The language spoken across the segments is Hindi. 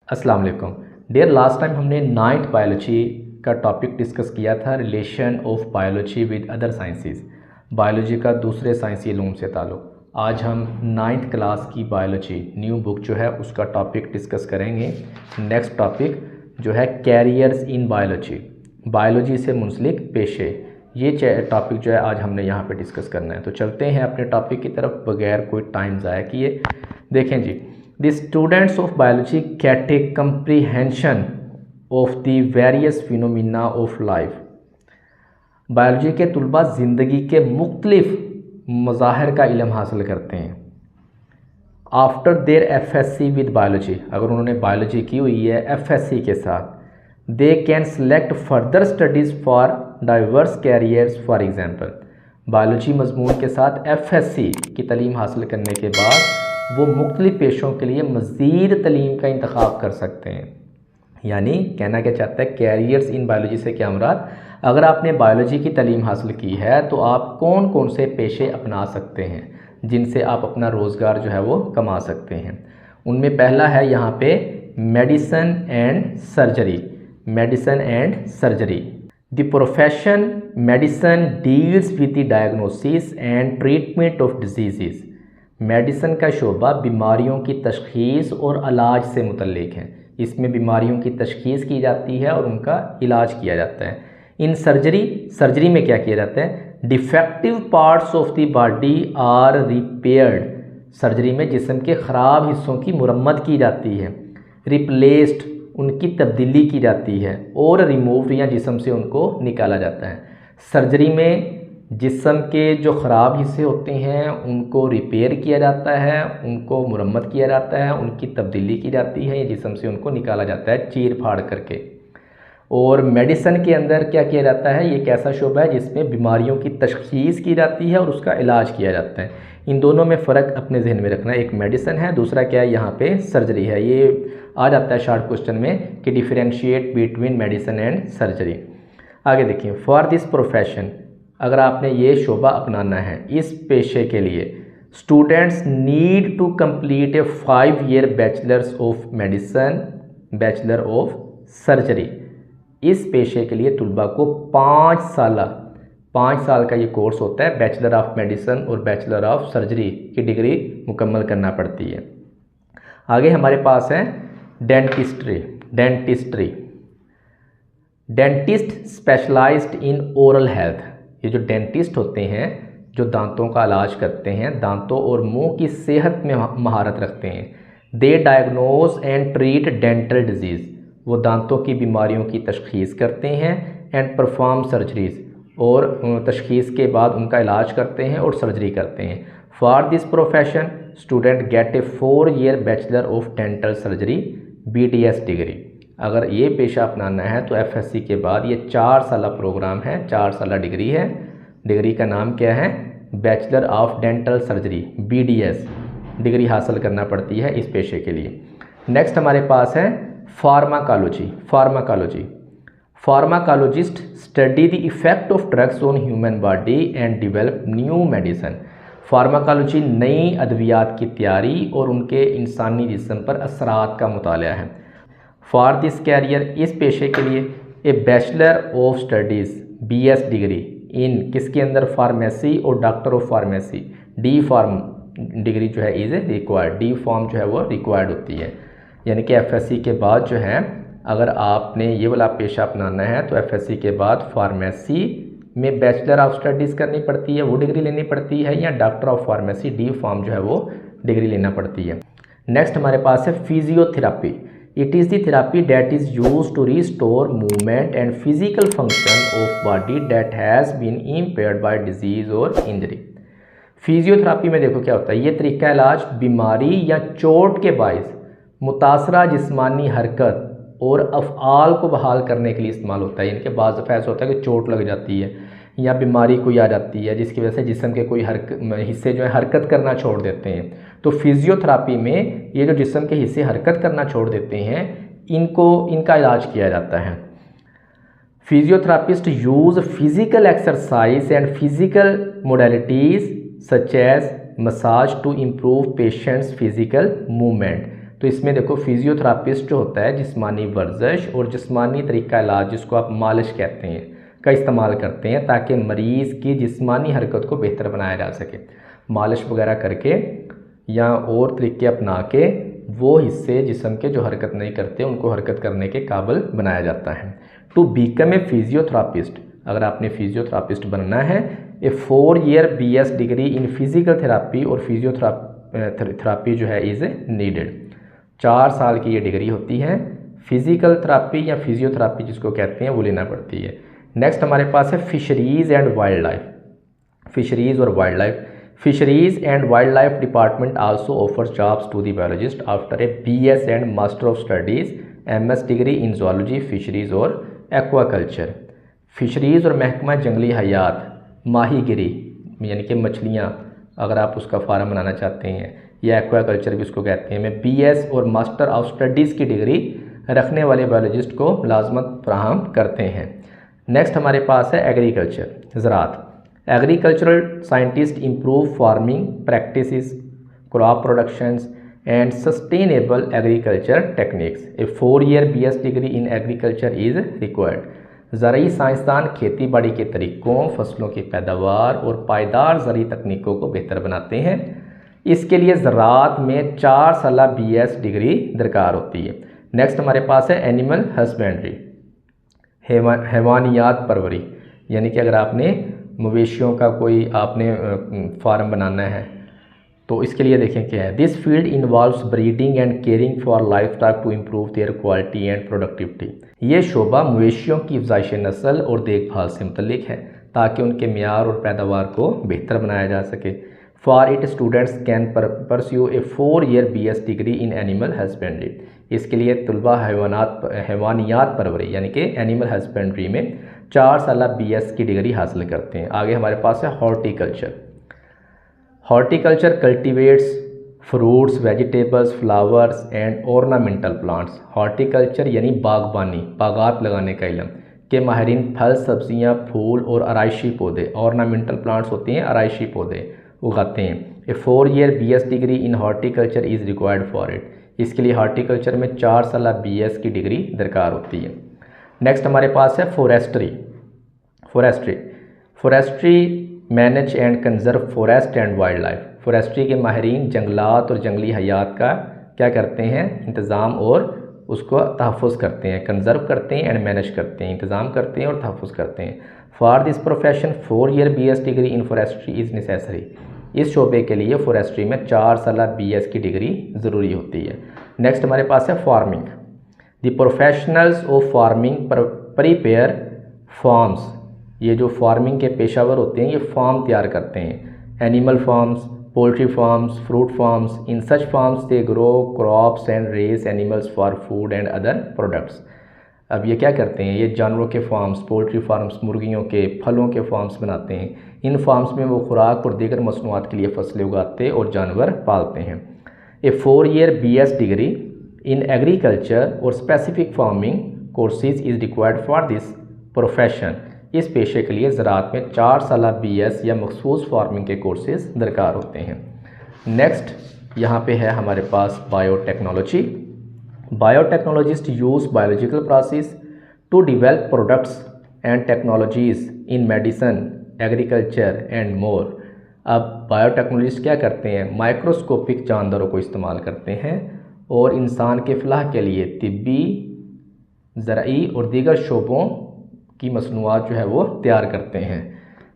अस्सलाम वालेकुम डियर। लास्ट टाइम हमने नाइन्थ बायोलॉजी का टॉपिक डिस्कस किया था, relation of biology with other sciences, biology का दूसरे साइंसी इल्म से ताल्लुक़। आज हम नाइन्थ क्लास की बायोलॉजी न्यू बुक जो है उसका टॉपिक डिस्कस करेंगे। नेक्स्ट टॉपिक जो है कैरियर्स इन बायोलॉजी, बायोलॉजी से मुंसलिक पेशे, ये टॉपिक जो है आज हमने यहाँ पे डिस्कस करना है। तो चलते हैं अपने टॉपिक की तरफ बगैर कोई टाइम ज़ाया किए। देखें जी, The students of biology get a comprehension of the various phenomena of life। Biology के तलबा ज़िंदगी के मुख्तलिफ मज़ाहिर का इल्म हासिल करते हैं। After their FSc with biology, अगर उन्होंने बायोलॉजी की हुई है FSc के साथ, they can select further studies for diverse careers. For example, biology मजमून के साथ FSc की तालीम हासिल करने के बाद वो मुख्तलिफ पेशों के लिए मज़ीद तालीम का इंतखाब कर सकते हैं। यानी कहना क्या चाहता है, कैरियर्स इन बायोलॉजी से क्या मुराद, अगर आपने बायोलॉजी की तालीम हासिल की है तो आप कौन कौन से पेशे अपना सकते हैं जिनसे आप अपना रोज़गार जो है वो कमा सकते हैं। उनमें पहला है यहाँ पे medicine and surgery. Medicine and surgery, the profession medicine deals with the diagnosis and treatment of disease. Medicine का शोबा बीमारियों की तशख़ीस और इलाज से मुतल्लिक है। इसमें बीमारियों की तशख़ीस की जाती है और उनका इलाज किया जाता है। इन सर्जरी में क्या किया जाता है, defective parts of the body are repaired. Surgery में जिस्म के ख़राब हिस्सों की मुरम्मत की जाती है, रिप्लेस्ड उनकी तब्दीली की जाती है, और रिमूव या जिस्म से उनको निकाला जाता है। सर्जरी में जिस्म के जो ख़राब हिस्से होते हैं उनको रिपेयर किया जाता है, उनको मुरम्मत किया जाता है, उनकी तब्दीली की जाती है, या जिस्म से उनको निकाला जाता है चीर फाड़ करके। और मेडिसन के अंदर क्या किया जाता है, ये एक ऐसा शोबा है जिसमें बीमारियों की तशख़ीस की जाती है और उसका इलाज किया जाता है। इन दोनों में फ़र्क अपने जहन में रखना है, एक मेडिसन है, दूसरा क्या है यहाँ पे सर्जरी है। ये आ जाता है शॉर्ट क्वेश्चन में कि differentiate between medicine and surgery. आगे देखिए, फॉर दिस प्रोफेशन, अगर आपने ये शोबा अपनाना है इस पेशे के लिए, students need to complete a 5 year bachelors of medicine, bachelor of surgery. इस पेशे के लिए तलबा को 5 साल का ये कोर्स होता है। बैचलर ऑफ मेडिसन और बैचलर ऑफ सर्जरी की डिग्री मुकम्मल करना पड़ती है। आगे हमारे पास है dentistry. Dentist specialised in oral health. ये जो डेंटिस्ट होते हैं जो दांतों का इलाज करते हैं, दांतों और मुंह की सेहत में महारत रखते हैं। They diagnose and treat dental disease, वो दांतों की बीमारियों की तशख़ीस करते हैं, एंड परफॉर्म सर्जरीज़, और तशख़ीस के बाद उनका इलाज करते हैं और सर्जरी करते हैं। For this profession student gate A 4 year bachelor of dental surgery BDS degree. अगर ये पेशा अपनाना है तो FSc के बाद ये 4 साल प्रोग्राम है, 4 साल डिग्री है। डिग्री का नाम क्या है, bachelor of dental surgery BDS degree हासिल करना पड़ती है इस पेशे के लिए। नेक्स्ट हमारे पास है pharmacology. Pharmacologist study the effect of drugs on human body and develop new medicine. Pharmacology नई अद्वियात की तैयारी और उनके इंसानी जिस्म पर असरात का मुताला है। फॉर दिस कैरियर, इस पेशे के लिए a bachelor of studies BS degree in किसके अंदर, फार्मेसी और doctor of pharmacy, D pharm degree जो है इज़ रिक्वायर्ड, D फॉर्म जो है वो रिक्वायर्ड होती है। यानी कि FSc के बाद जो है अगर आपने ये वाला पेशा अपनाना है तो FSc के बाद फार्मेसी में बैचलर ऑफ स्टडीज़ करनी पड़ती है, वो डिग्री लेनी पड़ती है, या doctor of pharmacy D form जो है वो डिग्री लेना पड़ती है। नेक्स्ट हमारे पास है physiotherapy. It is the therapy that is used to restore movement and physical function of body that has been impaired by disease or injury। Physiotherapy में देखो क्या होता है, ये तरीका इलाज बीमारी या चोट के बायस मुतासरा जिस्मानी हरकत और अफ़आल को बहाल करने के लिए इस्तेमाल होता है। इनके बाज़ दफ़ा ऐसा होता है कि चोट लग जाती है या बीमारी कोई आ जाती है जिसकी वजह से जिस्म के कोई हिस्से जो है हरकत करना छोड़ देते हैं। तो फिजियोथेरापी में ये जो जिस्म के हिस्से हरकत करना छोड़ देते हैं इनका इलाज किया जाता है। Physiotherapist use physical exercise and physical modalities such as massage to improve patients physical movement. तो इसमें देखो फिजियोथेरापिस्ट जो होता है जिस्मानी वर्जिश और जिस्मानी तरीका इलाज जिसको आप मालिश कहते हैं का इस्तेमाल करते हैं ताकि मरीज़ की जिस्मानी हरकत को बेहतर बनाया जा सके। मालिश वगैरह करके या और तरीके अपना के वो हिस्से जिस्म के जो हरकत नहीं करते उनको हरकत करने के काबिल बनाया जाता है। टू बीकम ए फिजियोथेरापिस्ट, अगर आपने फिजियोथेरापिस्ट बनना है, ए 4 ईयर BS डिग्री इन फिज़िकल थेरापी और फिजियोथेरापी जो है इज़ नीडेड। 4 साल की ये डिग्री होती है। फिज़िकल थेरापी या फिजियोथेरापी जिसको कहते हैं वो लेना पड़ती है। नेक्स्ट हमारे पास है fisheries and wild life. Fisheries और wild life. Fisheries and wild life department also offer jobs to the biologist after a BS and master of studies MS degree in zoology, fisheries और एक्वाकल्चर। फिशरीज़ और महकमा जंगली हयात, माहीगिरी यानी कि मछलियाँ अगर आप उसका फार्म बनाना चाहते हैं, या एक्वाकल्चर भी उसको कहते हैं, में BS और मास्टर ऑफ स्टडीज़ की डिग्री रखने वाले बायोलॉजिस्ट को लाजमत फराहम करते हैं। नेक्स्ट हमारे पास है एग्रीकल्चर, ज़राअत। Agricultural scientist improve farming practices, crop productions and sustainable agriculture techniques. A 4 year BS degree in agriculture is required. ज़राई साइंसदान खेती बाड़ी के तरीक़ों, फसलों की पैदावार और पायदार ज़राई तकनीकों को बेहतर बनाते हैं। इसके लिए ज़राअत में 4 साल BS डिग्री दरकार होती है। नेक्स्ट हमारे पास है एनिमल हस्बेंड्री, हैवानियात परवरी, यानी कि अगर आपने मवेशियों का कोई आपने फार्म बनाना है तो इसके लिए देखें क्या है। This field involves breeding and caring for livestock to improve their quality and productivity. ये शोबा मवेशियों की अफज़ाइश नस्ल और देखभाल से मुतल्लिक है ताकि उनके म्यार और पैदावार को बेहतर बनाया जा सके। For it students can pursue A 4 year BS degree in animal husbandry. इसके लिए तलबा हैवानियात परवरी यानी कि एनिमल हस्बेंड्री में 4 साल BS की डिग्री हासिल करते हैं। आगे हमारे पास है horticulture. Horticulture cultivates fruits, vegetables, flowers and ornamental plants. Horticulture यानी बागबानी, बागात लगाने का इल्म के माहिरीन फल, सब्जियां, फूल और आराइशी पौधे, ऑर्नामेंटल प्लांट्स होते हैं आराइशी पौधे, उगाते हैं। A 4 year BS degree in horticulture is required for it. इसके लिए हॉर्टिकल्चर में 4 साल BS की डिग्री दरकार होती है। नेक्स्ट हमारे पास है forestry. Forestry manage and conserve forest and wild life. Forestry के माहिरीन जंगलात और जंगली हयात का क्या करते हैं, इंतज़ाम और उसको तहफ़्फ़ुज़ करते हैं, कंजर्व करते हैं एंड मैनेज करते हैं, इंतज़ाम करते हैं और तहफ़्फ़ुज़ करते हैं। For this profession 4 year BS degree in forestry is necessary. इस शोबे के लिए फॉरेस्ट्री में 4 साल BS की डिग्री ज़रूरी होती है। नेक्स्ट हमारे पास है farming. The professionals of farming prepare farms. ये जो फार्मिंग के पेशावर होते हैं ये फार्म तैयार करते हैं। Animal farms, poultry farms, fruit farms. In such farms they grow crops and raise animals for food and other products. अब ये क्या करते हैं, ये जानवरों के फार्म्स, पोल्ट्री फार्म्स, मुर्गियों के, फलों के फार्म्स बनाते हैं। इन फार्म्स में वो खुराक और दीगर मसनूआत के लिए फसलें उगाते और जानवर पालते हैं। A 4 year BS degree in agriculture और specific farming courses is required for this profession. इस पेशे के लिए ज़राअत में 4 साल BS या मखसूस फार्मिंग के कोर्सेज दरकार होते हैं। नेक्स्ट यहाँ पे है हमारे पास biotechnology. Biotechnologist use biological process to develop products and technologies in medicine, agriculture and more. अब बायोटेक्नोलॉजिस्ट क्या करते हैं, माइक्रोस्कोपिक जानदारों को इस्तेमाल करते हैं और इंसान के फलाह के लिए तिब्बी, ज़राई और दीगर शोबों की मसनूआत जो है वो तैयार करते हैं।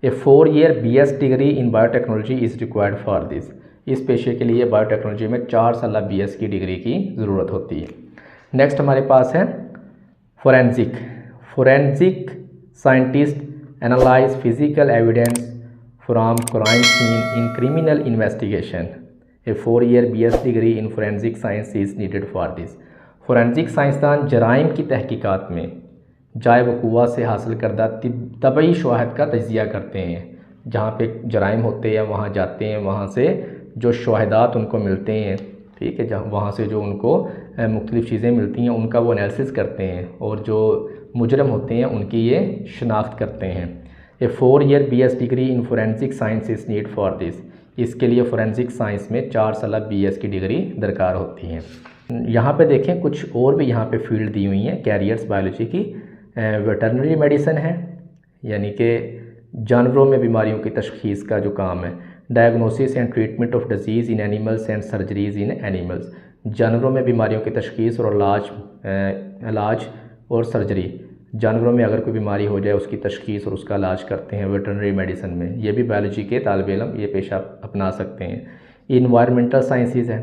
A 4 year BS degree in biotechnology is required for this. इस पेशे के लिए बायोटेक्नोलॉजी में 4 साल BS की डिग्री की ज़रूरत होती है। नेक्स्ट हमारे पास है forensic scientist analyze physical evidence from crime scene in criminal investigation. A 4 year BS degree in forensic science is needed for this. Forensic साइंसदान जराइम की तहकीकात में जाए वक़ूआ से हासिल करदा तबई शवाहद का तजिया करते हैं। जहाँ पे जराइम होते हैं वहाँ जाते हैं, वहाँ से जो शवाहदात उनको मिलते हैं, ठीक है, जहाँ वहाँ से जो उनको मुख्तलिफ़ चीज़ें मिलती हैं उनका वो एनालिसिस करते हैं और जो मुजरम होते हैं उनकी ये शनाख्त करते हैं। A 4 year BS degree in forensic science is need for this. इसके लिए फोरेंसिक साइंस में 4 साल BS की डिग्री दरकार होती है। यहाँ पे देखें कुछ और भी यहाँ पे फील्ड दी हुई हैं कैरियर्स बायोलॉजी की। वेटरनरी मेडिसिन है, यानी कि जानवरों में बीमारियों की तशख़ीस का जो काम है। Diagnosis and treatment of disease in animals and surgeries in animals, जानवरों में बीमारियों की तशख़ीस और इलाज और सर्जरी। जानवरों में अगर कोई बीमारी हो जाए उसकी तशख़ीस और उसका इलाज करते हैं वेटरनरी मेडिसिन में। ये भी बायोलॉजी के तालिब इल्म ये पेशा अपना सकते हैं। इन्वायरमेंटल साइंसेज है,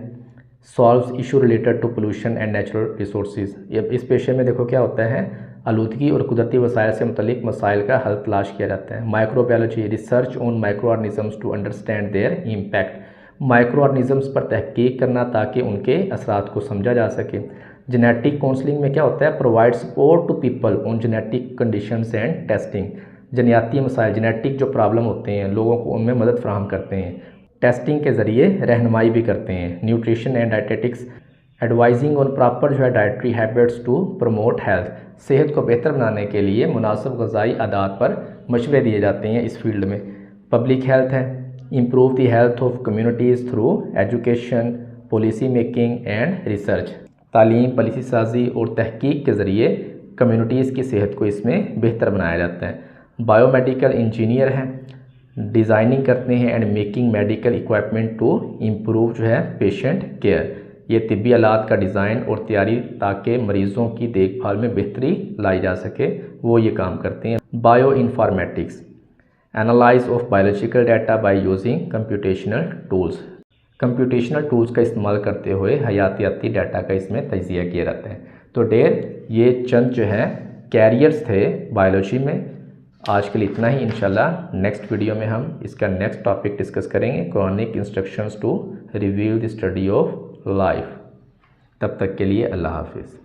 solves issue related to pollution and natural resources. ये इस पेशे में देखो क्या होता है, आलूदगी और कुदरती वसाइल से मुतल्लिक मसाइल का हल तलाश किया जाता है। Microbiology, research on microorganisms to understand their impact, microorganisms पर तहकीक करना ताकि उनके असरात को समझा जा सके। जेनेटिक काउंसलिंग में क्या होता है, provide support to people on genetic conditions and testing, जनियाती मसाइल, जेनेटिक जो प्रॉब्लम होते हैं लोगों को उनमें मदद फराहम करते हैं, टेस्टिंग के ज़रिए रहनुमाई भी करते हैं। Nutrition and dietetics, advising on proper जो है dietary habits to promote health, सेहत को बेहतर बनाने के लिए मुनासिब ग़िज़ाई आदात पर मशवरे दिए जाते हैं इस फील्ड में। पब्लिक हेल्थ है, improve the health of communities through education, policy making and research, तालीम, पॉलिसी साजी और तहकीक के ज़रिए कम्युनिटीज़ की सेहत को इसमें बेहतर बनाया जाता है। बायोमेडिकल इंजीनियर हैं, डिज़ाइनिंग करते हैं and making medical equipment to improve जो है पेशेंट केयर, ये तिब्बी आलात का डिज़ाइन और तैयारी ताकि मरीज़ों की देखभाल में बेहतरी लाई जा सके, वो ये काम करते हैं। Bio informatics, analyse of biological data by using computational tools, computational tools का इस्तेमाल करते हुए हयातियाती डाटा का इसमें तजिया किया जाता है। तो डेयर ये चंद जो है कैरियर्स थे बायोलॉजी में। आज के लिए इतना ही, इंशाल्लाह नेक्स्ट वीडियो में हम इसका नेक्स्ट टॉपिक डिस्कस करेंगे, chronic instructions to review the study of life. तब तक के लिए अल्लाह हाफिज़।